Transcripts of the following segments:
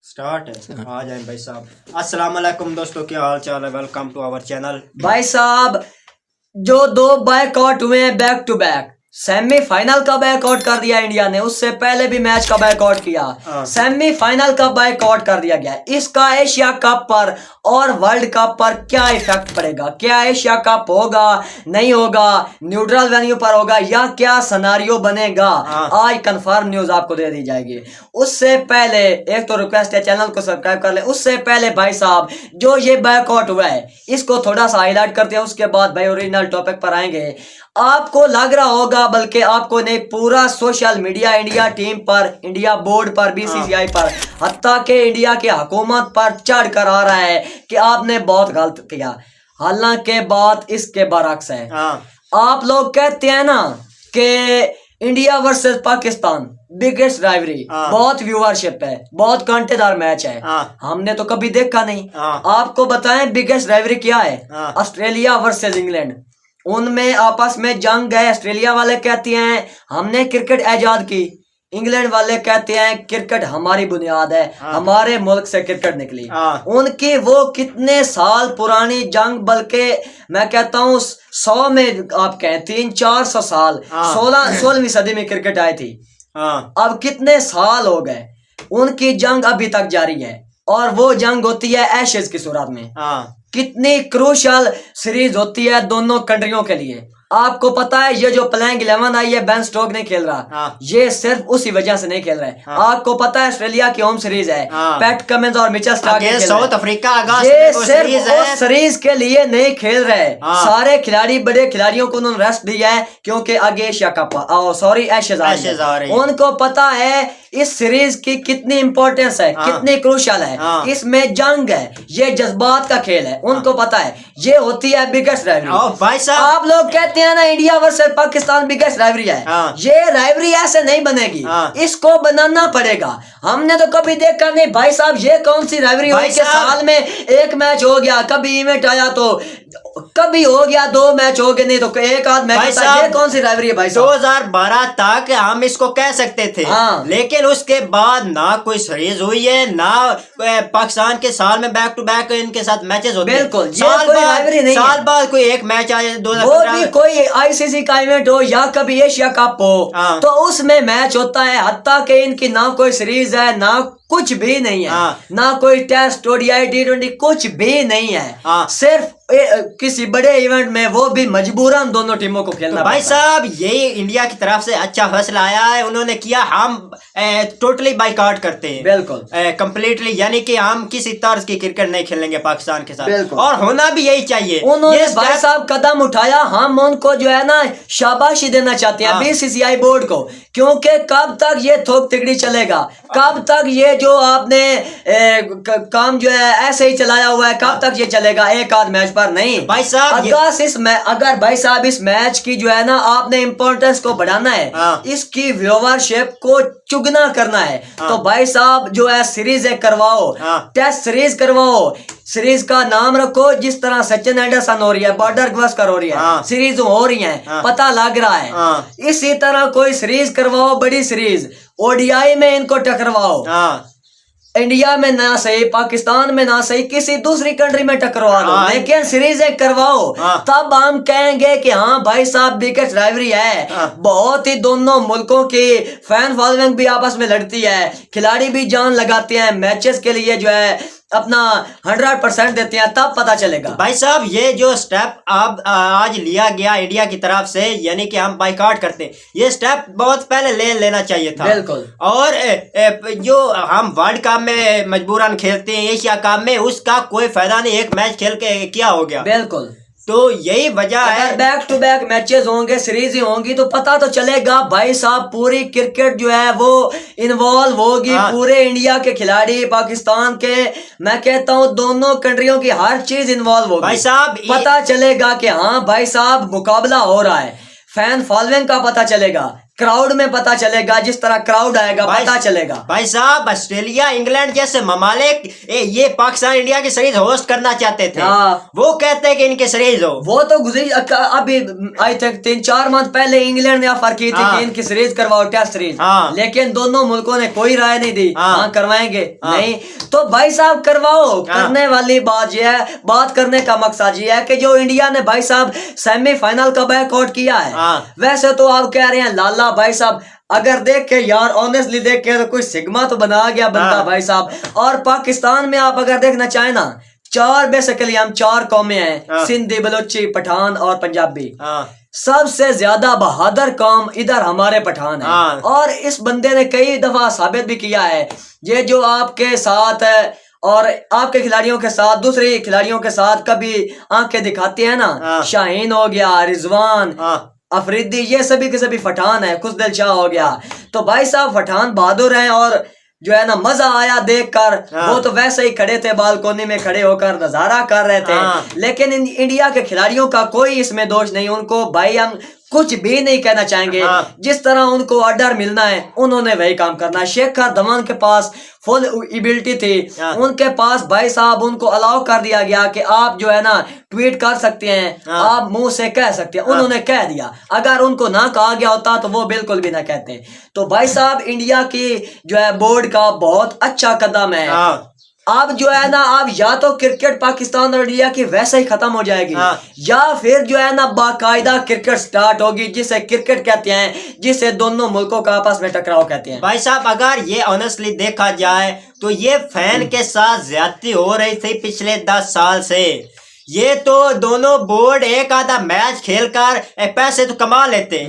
Start है। आ जाए भाई साहब। अस्सलाम वालेकुम दोस्तों, क्या हाल चाल है। Welcome to our channel. भाई साहब, जो दो बायकॉट हुए हैं बैक टू बैक, सेमीफाइनल का बायकॉट कर दिया इंडिया ने, उससे पहले भी मैच का बायकॉट किया, सेमीफाइनल का बायकॉट कर दिया गया। इसका एशिया कप पर और वर्ल्ड कप पर क्या इफेक्ट पड़ेगा? क्या एशिया कप होगा, नहीं होगा, न्यूट्रल वेन्यू पर होगा, या क्या सिनेरियो बनेगा? आज कंफर्म न्यूज आपको दे दी जाएगी। उससे पहले एक तो रिक्वेस्ट है, चैनल को सब्सक्राइब कर ले। उससे पहले भाई साहब, जो ये बायकॉट हुआ है इसको थोड़ा सा हाईलाइट करते हैं, उसके बाद भाई ओरिजिनल टॉपिक पर आएंगे। आपको लग रहा होगा, बल्कि आपको नहीं, पूरा सोशल मीडिया इंडिया टीम पर, इंडिया बोर्ड पर, बीसीसीआई पर, हत्ता के इंडिया की हुकूमत पर चढ़ कर आ रहा है कि आपने बहुत गलत किया। हालांकि बात इसके बरक्स है। आप लोग कहते हैं ना कि इंडिया वर्सेस पाकिस्तान बिगेस्ट राइवरी, बहुत व्यूअरशिप है, बहुत कांटेदार मैच है, हमने तो कभी देखा नहीं। आपको बताएं बिगेस्ट राइवरी क्या है? ऑस्ट्रेलिया वर्सेस इंग्लैंड, उनमें आपस में जंग है। ऑस्ट्रेलिया वाले कहते हैं हमने क्रिकेट ऐजाद की, इंग्लैंड वाले कहते हैं क्रिकेट हमारी बुनियाद है, हमारे मुल्क से क्रिकेट निकली। उनकी वो कितने साल पुरानी जंग, बल्कि मैं कहता हूँ 100 में आप कहें 300-400 साल, 16वीं सदी में क्रिकेट आई थी। अब कितने साल हो गए, उनकी जंग अभी तक जारी है, और वो जंग होती है एशेज की सूरत में। कितनी क्रूशल सीरीज होती है दोनों कंट्रियों के लिए। आपको पता है ये जो प्लेइंग 11 आई है, बेन स्टोक नहीं खेल रहा, ये सिर्फ उसी वजह से नहीं खेल रहे। आपको पता है ऑस्ट्रेलिया की होम सीरीज है, पैट कमिंस और मिचेल स्टार्क साउथ अफ्रीका, ये सिर्फ उस सीरीज के लिए नहीं खेल रहे। सारे खिलाड़ी, बड़े खिलाड़ियों को उन्होंने रेस्ट दिया है, क्योंकि आगे एशिया कप, सॉरी एशेज आ रही है। उनको पता है इस सीरीज की कितनी इंपॉर्टेंस है, कितनी क्रूशल है, इसमें जंग है, ये जज्बात का खेल है, उनको पता है। ये होती है बिगेस्ट राइवरी। भाई साहब, आप लोग कहते हैं ना इंडिया वर्सेस पाकिस्तान बिगेस्ट राइवरी है, ये राइवरी ऐसे नहीं बनेगी, इसको बनाना पड़ेगा। हमने तो कभी देखा नहीं भाई साहब, ये कौन सी राइवरी हुई कि साल में एक मैच हो गया, कभी इवेंट आया तो कभी हो गया, 2 मैच हो गए, नहीं तो एक आध मैच। ये कौन सी राइवरी है भाई साहब? 2012 तक हम इसको कह सकते थे, लेकिन उसके बाद ना कोई सीरीज हुई है, ना पाकिस्तान के साल में बैक टू बैक इनके साथ मैचेस होते हैं। बिल्कुल, साल बाद कोई एक मैच आए, वो भी कोई आईसीसी का इवेंट हो या कभी एशिया कप हो, तो उसमें मैच होता है। हत्ता के इनकी ना कोई सीरीज है, ना कुछ भी नहीं है, ना कोई टेस्ट, ओडीआई, T20, कुछ भी नहीं है। सिर्फ किसी बड़े इवेंट में, वो भी मजबूरन दोनों टीमों को खेलना। तो भाई साहब, यही इंडिया की तरफ से अच्छा फैसला आया है। उन्होंने किया, हम टोटली बाइकआउट करते हैं, बिल्कुल कंप्लीटली, यानी कि हम किसी तर्ज की क्रिकेट नहीं खेलेंगे पाकिस्तान के साथ, और होना भी यही चाहिए। उन्होंने भाई साहब कदम उठाया, हम उनको जो है ना शाबाशी देना चाहते हैं, बीसीसीआई बोर्ड को, क्योंकि कब तक ये थोक तिगड़ी चलेगा, कब तक ये जो आपने काम जो है ऐसे ही चलाया हुआ है, कब तक ये चलेगा? एक आध मैच पर नहीं भाई साहब। अगर भाई साहब इस मैच की जो है ना आपने इम्पोर्टेंस को बढ़ाना है, इसकी व्यूअरशिप को चुगना करना है, तो भाई साहब जो है सीरीज करवाओ, टेस्ट सीरीज करवाओ, सीरीज का नाम रखो जिस तरह सचिन एंडरसन हो रही है, बॉर्डर गवास्कर हो रही है, सीरीज हो रही है, पता लग रहा है। इसी तरह कोई सीरीज करवाओ, बड़ी सीरीज, ओडीआई में इनको टकरवाओ, इंडिया में ना सही, पाकिस्तान में ना सही, किसी दूसरी कंट्री में टकरवा लो, लेकिन सीरीज करवाओ, तब हम कहेंगे कि हाँ भाई साहब बिगेस्ट राइवरी है। बहुत ही दोनों मुल्कों की फैन फॉलोइंग भी आपस में लड़ती है, खिलाड़ी भी जान लगाते हैं, मैचेस के लिए जो है अपना 100% देते हैं, तब पता चलेगा। भाई साहब, ये जो स्टेप अब आज लिया गया इंडिया की तरफ से, यानी कि हम बाइकआउट करते हैं, ये स्टेप बहुत पहले लेना चाहिए था। बिल्कुल। और जो हम वर्ल्ड कप में मजबूरन खेलते हैं, एशिया कप में, उसका कोई फायदा नहीं, एक मैच खेल के क्या हो गया। बिल्कुल, तो यही वजह है। बैक टू बैक मैचेस होंगे, सीरीज होंगी, तो पता तो चलेगा भाई साहब, पूरी क्रिकेट जो है वो इन्वॉल्व होगी, पूरे इंडिया के खिलाड़ी, पाकिस्तान के, मैं कहता हूँ दोनों कंट्रियों की हर चीज इन्वॉल्व होगी भाई साहब। पता चलेगा कि हाँ भाई साहब मुकाबला हो रहा है, फैन फॉलोइंग का पता चलेगा, क्राउड में पता चलेगा, जिस तरह क्राउड आएगा पता चलेगा। भाई साहब, ऑस्ट्रेलिया इंग्लैंड जैसे ममालिक ये पाकिस्तान इंडिया की सीरीज होस्ट करना चाहते थे। वो कहते हैं कि इनकी सीरीज हो। वो तो गुजरी अभी आई थिंक 3-4 मंथ पहले इंग्लैंड ने ऑफर की थी कि इनकी सीरीज करवाओ, टेस्ट सीरीज। लेकिन दोनों मुल्कों ने कोई राय नहीं दी। हाँ करवाएंगे नहीं, तो भाई साहब करवाओ। करने वाली बात यह है, बात करने का मकसद ये है कि जो इंडिया ने भाई साहब सेमीफाइनल का बैकआउट किया है, वैसे तो आप कह रहे हैं लाला भाई साहब, अगर देख के यार ऑनेस्टली देख के तो कोई सिग्मा तो बना गया बंदा भाई साहब। और पाकिस्तान में आप अगर देखना चाहें ना, बेसिकली हम 4 कौमें हैं, सिंधी, बलोची, पठान और पंजाबी। सबसे ज्यादा बहादुर कौम इधर हमारे पठान है। और इस बंदे ने कई दफा साबित भी किया है, ये जो आपके साथ है और आपके खिलाड़ियों के साथ, दूसरे खिलाड़ियों के साथ कभी आंखें दिखाते हैं ना, शाहीन हो गया, रिजवान, अफरीदी, ये सभी के सभी पठान है। कुछ दिल शाह हो गया। तो भाई साहब पठान बहादुर हैं और जो है ना मजा आया देखकर। वो तो वैसे ही खड़े थे, बालकोनी में खड़े होकर नजारा कर रहे थे। लेकिन इंडिया के खिलाड़ियों का कोई इसमें दोष नहीं। उनको भाई हम कुछ भी नहीं कहना चाहेंगे। जिस तरह उनको ऑर्डर मिलना है उन्होंने वही काम करना है। शेखर धवन के पास फुल एबिलिटी थी, उनके पास भाई साहब उनको अलाउ कर दिया गया कि आप जो है ना ट्वीट कर सकते हैं, आप मुंह से कह सकते हैं। उन्होंने कह दिया। अगर उनको ना कहा गया होता तो वो बिल्कुल भी ना कहते। तो भाई साहब इंडिया की जो है बोर्ड का बहुत अच्छा कदम है। अब जो है ना, अब या तो क्रिकेट पाकिस्तान और इंडिया की वैसे ही खत्म हो जाएगी, या फिर जो है ना बाकायदा क्रिकेट स्टार्ट होगी, जिसे क्रिकेट कहते हैं, जिसे दोनों मुल्कों का आपस में टकराव कहते हैं। भाई साहब अगर ये ऑनेस्टली देखा जाए तो ये फैन के साथ ज्यादती हो रही थी पिछले 10 साल से। ये तो दोनों बोर्ड एक आधा मैच खेलकर पैसे तो कमा लेते,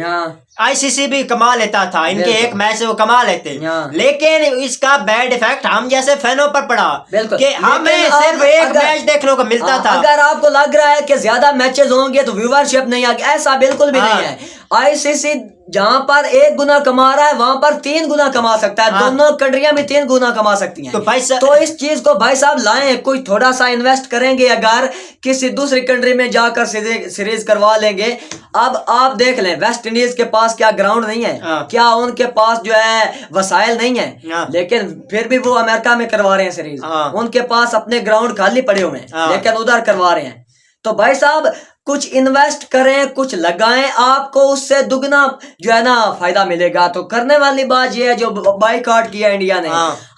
आईसीसी भी कमा लेता था, इनके एक मैच से वो कमा लेते। लेकिन इसका बैड इफेक्ट हम जैसे फैनों पर पड़ा कि हमें सिर्फ एक मैच देखने को मिलता था। अगर आपको लग रहा है कि ज्यादा मैचेस होंगे तो व्यूवरशिप नहीं आएगी, ऐसा बिल्कुल भी नहीं है। आईसीसी जहां पर 1 गुना कमा रहा है वहां पर 3 गुना कमा सकता है। दोनों कंट्रियां भी 3 गुना कमा सकती हैं। तो इस चीज को भाई साहब लाएं, कोई थोड़ा सा इन्वेस्ट करेंगे, अगर किसी दूसरी कंट्री में जाकर सीरीज करवा लेंगे। अब आप देख लें, वेस्ट इंडीज के पास क्या ग्राउंड नहीं है? क्या उनके पास जो है वसाइल नहीं है? लेकिन फिर भी वो अमेरिका में करवा रहे हैं सीरीज। उनके पास अपने ग्राउंड खाली पड़े हुए हैं, लेकिन उधर करवा रहे हैं। तो भाई साहब कुछ इन्वेस्ट करें, कुछ लगाएं, आपको उससे दुगना जो है ना फायदा मिलेगा। तो करने वाली बात ये है, जो बाइकआउट किया इंडिया ने,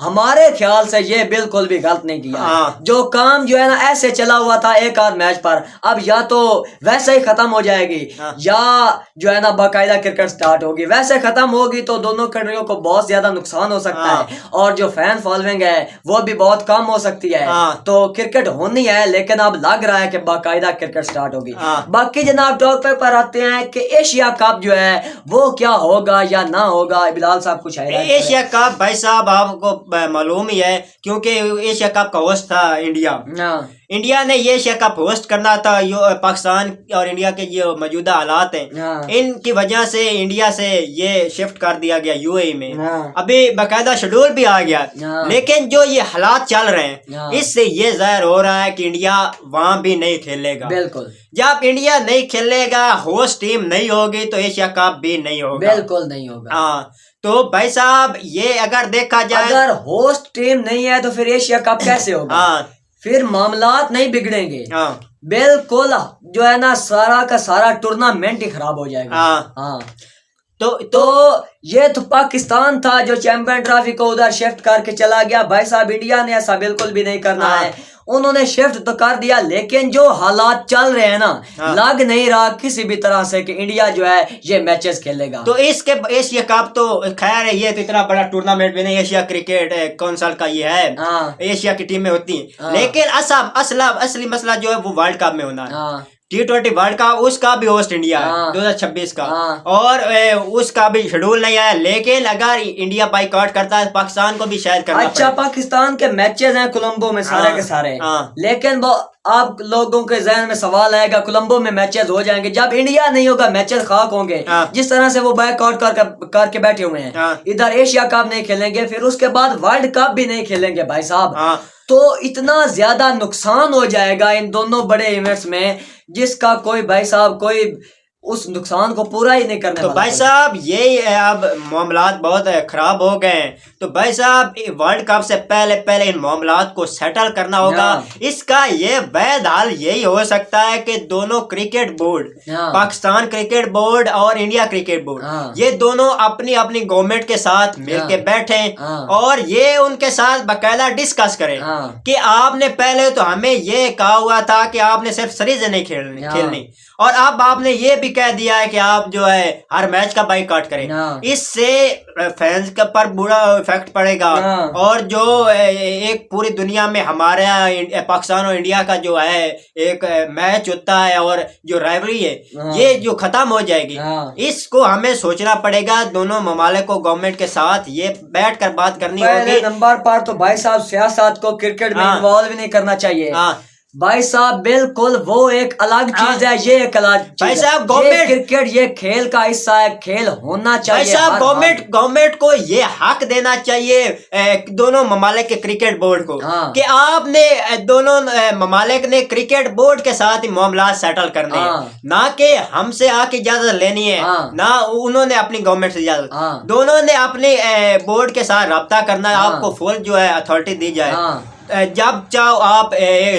हमारे ख्याल से ये बिल्कुल भी गलत नहीं किया। जो काम जो है ना ऐसे चला हुआ था एक आध मैच पर, अब या तो वैसे ही खत्म हो जाएगी, या जो है ना बाकायदा क्रिकेट स्टार्ट होगी। वैसे खत्म होगी तो दोनों कंट्रियों को बहुत ज्यादा नुकसान हो सकता है, और जो फैन फॉलोइंग है वो भी बहुत कम हो सकती है। तो क्रिकेट होनी है, लेकिन अब लग रहा है कि बाकायदा क्रिकेट स्टार्ट होगी। बाकी जनाब टॉपिक पर आते हैं कि एशिया कप जो है वो क्या होगा या ना होगा। बिलाल साहब कुछ है? एशिया कप भाई साहब आपको मालूम ही है, क्योंकि एशिया कप का होस्ट था इंडिया। इंडिया ने ये एशिया कप होस्ट करना था। पाकिस्तान और इंडिया के जो मौजूदा हालात हैं, इनकी वजह से इंडिया से ये शिफ्ट कर दिया गया यूएई में। अभी बाकायदा शेड्यूल भी आ गया, लेकिन जो ये हालात चल रहे हैं इससे ये जाहिर हो रहा है कि इंडिया वहां भी नहीं खेलेगा। बिल्कुल, जब इंडिया नहीं खेलेगा, होस्ट टीम नहीं होगी, तो एशिया कप भी नहीं होगा। बिल्कुल नहीं होगा। हाँ, तो भाई साहब ये अगर देखा जाए, अगर होस्ट टीम नहीं है तो फिर एशिया कप कैसे होगा? फिर मामलात नहीं बिगड़ेंगे। बिल्कुल जो है ना सारा का सारा टूर्नामेंट ही खराब हो जाएगा। तो ये तो पाकिस्तान था जो चैंपियन ट्रॉफी को उधर शिफ्ट करके चला गया। भाई साहब इंडिया ने ऐसा बिल्कुल भी नहीं करना है। उन्होंने शिफ्ट तो कर दिया, लेकिन जो हालात चल रहे हैं ना, लग नहीं रहा किसी भी तरह से कि इंडिया जो है ये मैचेस खेलेगा। तो इसके एशिया कप तो खैर ये तो इतना बड़ा टूर्नामेंट भी नहीं, एशिया क्रिकेट काउंसिल का ये है, एशिया की टीमें होती हैं। लेकिन असली मसला जो है वो वर्ल्ड कप में होना है। T20 वर्ल्ड कप, उसका भी होस्ट इंडिया है 2026 का, और उसका भी शेड्यूल नहीं आया। लेकिन अगर इंडिया बाइकआउट करता है, पाकिस्तान को भी शायद करना अच्छा पाकिस्तान के मैचेस हैं कोलंबो में सारे के सारे, लेकिन वो आप लोगों के जहन में सवाल आएगा, कोलंबो में मैचेस हो जाएंगे, जब इंडिया नहीं होगा मैचेस खाक होंगे। जिस तरह से वो बाइकआउट करके बैठे हुए हैं, इधर एशिया कप नहीं खेलेंगे, फिर उसके बाद वर्ल्ड कप भी नहीं खेलेंगे भाई साहब। तो इतना ज्यादा नुकसान हो जाएगा इन दोनों बड़े इवेंट्स में, जिसका कोई भाई साहब कोई उस नुकसान को पूरा ही नहीं करने तो वाला। भाई साहब यही अब मामलात बहुत खराब हो गए हैं। तो भाई साहब वर्ल्ड कप से पहले इन मामलात को सेटल करना होगा। इसका ये वैध हल यही हो सकता है कि दोनों cricket board, Pakistan cricket board और इंडिया क्रिकेट बोर्ड, ये दोनों अपनी अपनी गवर्नमेंट के साथ मिलके बैठे और ये उनके साथ बाकायदा डिस्कस करें कि आपने पहले तो हमें ये कहा हुआ था कि आपने सिर्फ सीरीज नहीं खेलनी और अब आपने ये भी कह दिया है कि आप जो है हर मैच का बाइकआउट करें। इससे फैंस के पर बुरा इफेक्ट पड़ेगा और जो एक पूरी दुनिया में हमारे पाकिस्तान और इंडिया का जो है एक मैच होता है और जो राइवरी है ये जो खत्म हो जाएगी। इसको हमें सोचना पड़ेगा, दोनों ममालिक को गवर्नमेंट के साथ ये बैठ कर बात करनी होगी। नंबर पर तो भाई साहब सियासत को क्रिकेट में इन्वॉल्व नहीं करना चाहिए। भाई साहब बिल्कुल वो एक अलग चीज है, ये एक अलग चीज भाई साहब गवर्नमेंट क्रिकेट ये खेल का हिस्सा है, खेल होना चाहिए। भाई साहब गवर्नमेंट को ये हक देना चाहिए दोनों ममालिक के क्रिकेट बोर्ड को कि आपने दोनों ममालिक ने क्रिकेट बोर्ड के साथ ही मामला सेटल करने हैं, ना कि हमसे आके इजाजत लेनी है, ना उन्होंने अपनी गवर्नमेंट से इजाजत। दोनों ने अपने बोर्ड के साथ रब्ता करना है, आपको फुल जो है अथॉरिटी दी जाए। जब चाहो आप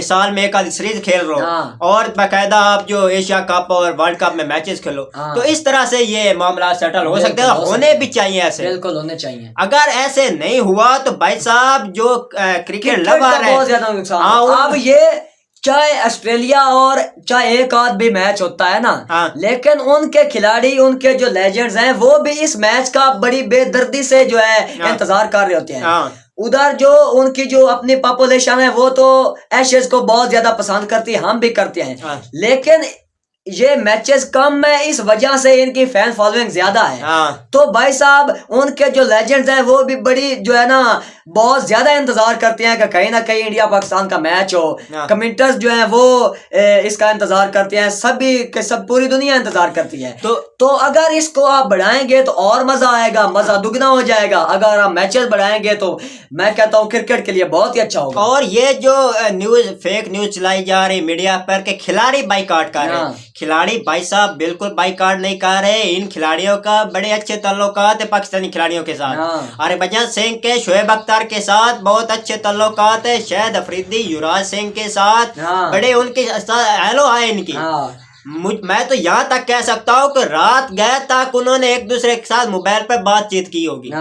साल में एक आधी सीरीज खेल रहे हो और बाकायदा आप जो एशिया कप और वर्ल्ड कप में मैचेस खेलो, तो इस तरह से ये मामला सेटल हो सकते हैं, होने भी चाहिए, ऐसे बिल्कुल होने चाहिए। अगर ऐसे नहीं हुआ तो भाई साहब जो क्रिकेट लवर है बहुत ज्यादा नुकसान। अब ये चाहे ऑस्ट्रेलिया और चाहे एक आध भी मैच होता है ना, लेकिन उनके खिलाड़ी, उनके जो लेजेंड्स हैं, वो भी इस मैच का बड़ी बेदर्दी से जो है इंतजार कर रहे होते हैं। उधर जो उनकी जो अपनी पॉपुलेशन है वो तो एशेज को बहुत ज्यादा पसंद करती है, हम भी करते हैं, लेकिन ये मैचेस कम है, इस वजह से इनकी फैन फॉलोइंग ज्यादा है। तो भाई साहब उनके जो लेजेंड्स हैं वो भी बड़ी जो है ना बहुत ज्यादा इंतजार करते हैं कि कहीं ना कहीं इंडिया पाकिस्तान का मैच हो। कमेंटर्स जो हैं वो इसका इंतजार करते हैं, सब पूरी दुनिया इंतजार करती है। तो अगर इसको आप बढ़ाएंगे तो और मजा आएगा, मजा दुगना हो जाएगा। अगर आप मैचेस बढ़ाएंगे तो मैं कहता हूँ क्रिकेट के लिए बहुत ही अच्छा होगा। और ये जो न्यूज फेक न्यूज चलाई जा रही मीडिया पर के खिलाड़ी बाइकआउट कर रहे हैं, खिलाड़ी भाई साहब बिल्कुल बाइकआउट नहीं कर रहे। इन खिलाड़ियों का बड़े अच्छे ताल्लुकात है पाकिस्तानी खिलाड़ियों के साथ। हरभजन सिंह के शोएब अख्तर के साथ बहुत अच्छे ताल्लुकात है, शाहिद अफरीदी युवराज सिंह के साथ बड़े उनके हेलो है इनकी। मैं तो यहाँ तक कह सकता हूँ कि रात गए तक उन्होंने एक दूसरे के साथ मोबाइल पर बातचीत की होगी,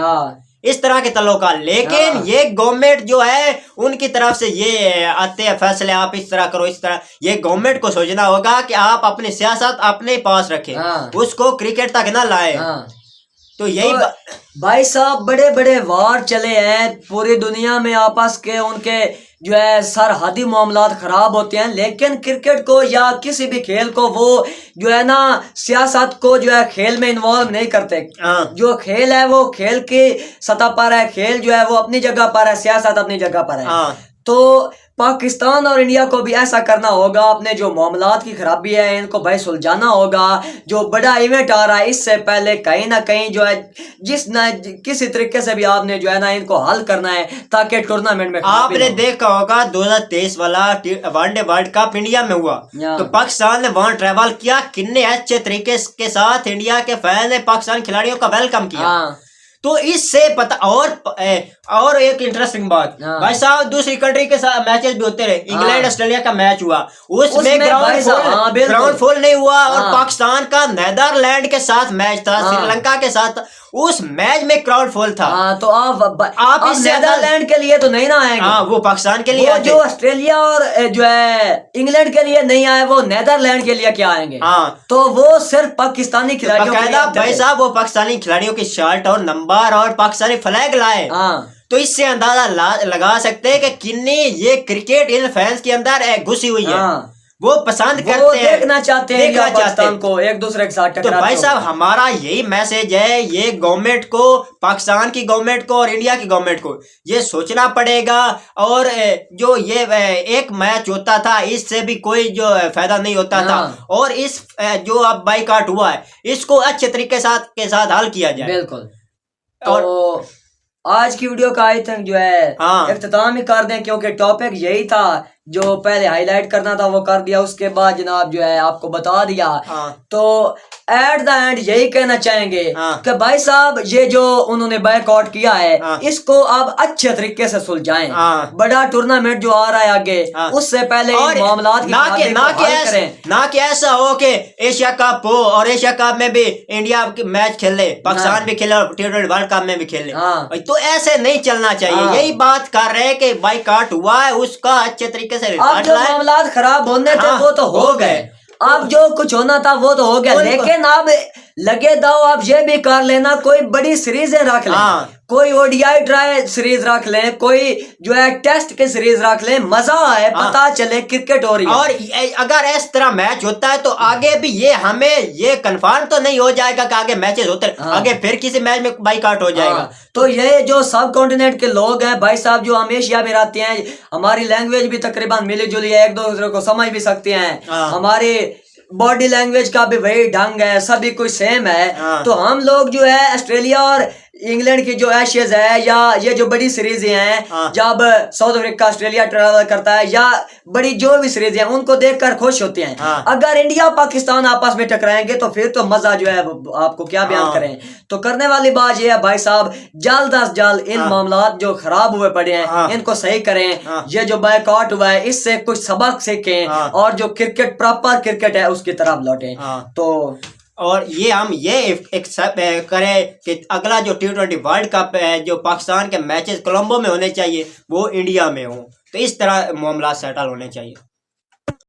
इस तरह के तल्लुका। लेकिन ये गवर्नमेंट जो है उनकी तरफ से ये आते हैं फैसले, आप इस तरह करो, इस तरह। ये गवर्नमेंट को सोचना होगा कि आप अपनी सियासत अपने पास रखें, उसको क्रिकेट तक ना लाए। तो यही भाई साहब बड़े बड़े वार चले हैं पूरी दुनिया में आपस के, उनके जो है सरहदी मामलात खराब होते हैं, लेकिन क्रिकेट को या किसी भी खेल को वो जो है ना सियासत को जो है खेल में इन्वॉल्व नहीं करते। जो खेल है वो खेल की सतह पर है, खेल जो है वो अपनी जगह पर है, सियासत अपनी जगह पर है। तो पाकिस्तान और इंडिया को भी ऐसा करना होगा, अपने जो मामलात की खराबी है इनको भाई सुलझाना होगा। जो बड़ा इवेंट आ रहा है इससे पहले कहीं ना कहीं जो है किसी तरीके से भी आपने जो है ना इनको हल करना है, ताकि टूर्नामेंट में आपने देखा होगा 2023 वाला वनडे वर्ल्ड कप इंडिया में हुआ, तो पाकिस्तान ने वहां ट्रेवल किया, कितने अच्छे तरीके के साथ इंडिया के फैन ने पाकिस्तान खिलाड़ियों का वेलकम किया। तो इससे पता और एक इंटरेस्टिंग बात भाई साहब, दूसरी कंट्री के साथ मैचेस भी होते रहे। इंग्लैंड ऑस्ट्रेलिया का मैच हुआ, उसमें ग्राउंड फुल नहीं हुआ और पाकिस्तान का नेदरलैंड के साथ मैच था, श्रीलंका के साथ, उस मैच में क्राउड फुल था। तो आप इस नेदरलैंड के लिए तो नहीं ना आएंगे। वो पाकिस्तान के लिए, जो ऑस्ट्रेलिया और जो है इंग्लैंड के लिए नहीं आए, वो नेदरलैंड के लिए क्या आएंगे। तो वो सिर्फ पाकिस्तानी खिलाड़ियों भाई साहब वो पाकिस्तानी खिलाड़ियों की शर्ट और नंबर और पाकिस्तानी फ्लैग लाए। तो इससे अंदाजा लगा सकते हैं कि कितनी ये क्रिकेट इन फैंस के अंदर घुसी हुई है। वो पसंद करते हैं, देखना चाहते हैं पाकिस्तान को एक दूसरे के साथ टकराते। तो भाई साहब हमारा यही मैसेज है, ये गवर्नमेंट को, पाकिस्तान की गवर्नमेंट को और इंडिया की गवर्नमेंट को ये सोचना पड़ेगा। और जो ये एक मैच होता था इससे भी कोई जो फायदा नहीं होता था, और इस जो अब बाइकआउट हुआ है इसको अच्छे तरीके के साथ हल किया जाए। बिल्कुल। तो आज की वीडियो का आई थिंक जो है इख्तिताम ही कर दें, क्योंकि टॉपिक यही था जो पहले हाईलाइट करना था वो कर दिया, उसके बाद जनाब जो है आपको बता दिया। तो एट द एंड यही कहना चाहेंगे कि भाई साहब ये जो उन्होंने बायकॉट किया है इसको आप अच्छे तरीके से सुलझाएं। बड़ा टूर्नामेंट जो आ रहा है आगे उससे पहले इन मामलात की ना कि ऐसा हो कि एशिया कप हो और एशिया कप में भी इंडिया मैच खेले, पाकिस्तान भी खेले और T20 वर्ल्ड कप में भी खेले, तो ऐसे नहीं चलना चाहिए। यही बात कर रहे हैं कि बायकॉट हुआ है उसका अच्छे तरीके से अब जो मामलात खराब होने थे वो तो हो गए, अब जो कुछ होना था वो तो हो गया, लेकिन अब लगे दाओ आप ये भी कर लेना, कोई बड़ी सीरीजें रख लें, कोई ओडीआई ट्राई सीरीज रख लें, कोई जो है टेस्ट की सीरीज रख लें, मजा आए, पता चले क्रिकेट हो रही है। और अगर इस तरह मैच होता है तो आगे भी ये हमें ये कंफर्म तो नहीं हो जाएगा कि आगे मैचेस होते हैं, आगे फिर किसी मैच में बायकॉट हो जाएगा। तो ये जो सब कॉन्टिनेंट के लोग हैं भाई साहब, जो हम एशिया में रहते हैं, हमारी लैंग्वेज भी तकरीबन मिली जुली है, एक दूसरे को समझ भी सकते हैं, हमारी बॉडी लैंग्वेज का भी वही ढंग है, सभी कुछ सेम है। तो हम लोग जो है ऑस्ट्रेलिया और इंग्लैंड की जो एशेज है या ये जो बड़ी सीरीज हैं, जब साउथ अफ्रीका ऑस्ट्रेलिया ट्रैवल करता है या बड़ी जो भी सीरीज है उनको देखकर खुश होते हैं। अगर इंडिया पाकिस्तान आपस में टकराएंगे तो फिर तो मजा जो है आपको क्या बयान करें। तो करने वाली बात ये है भाई साहब, जल्द अज जल्द इन मामलात जो खराब हुए पड़े हैं इनको सही करें। ये जो बायकॉट हुआ है इससे कुछ सबक सीखें और जो क्रिकेट प्रॉपर क्रिकेट है उसकी तरफ लौटें। तो और ये हम ये एक्सेप्ट करें कि अगला जो T20 वर्ल्ड कप है जो पाकिस्तान के मैचेस कोलंबो में होने चाहिए वो इंडिया में हो, तो इस तरह मामला सेटल होने चाहिए।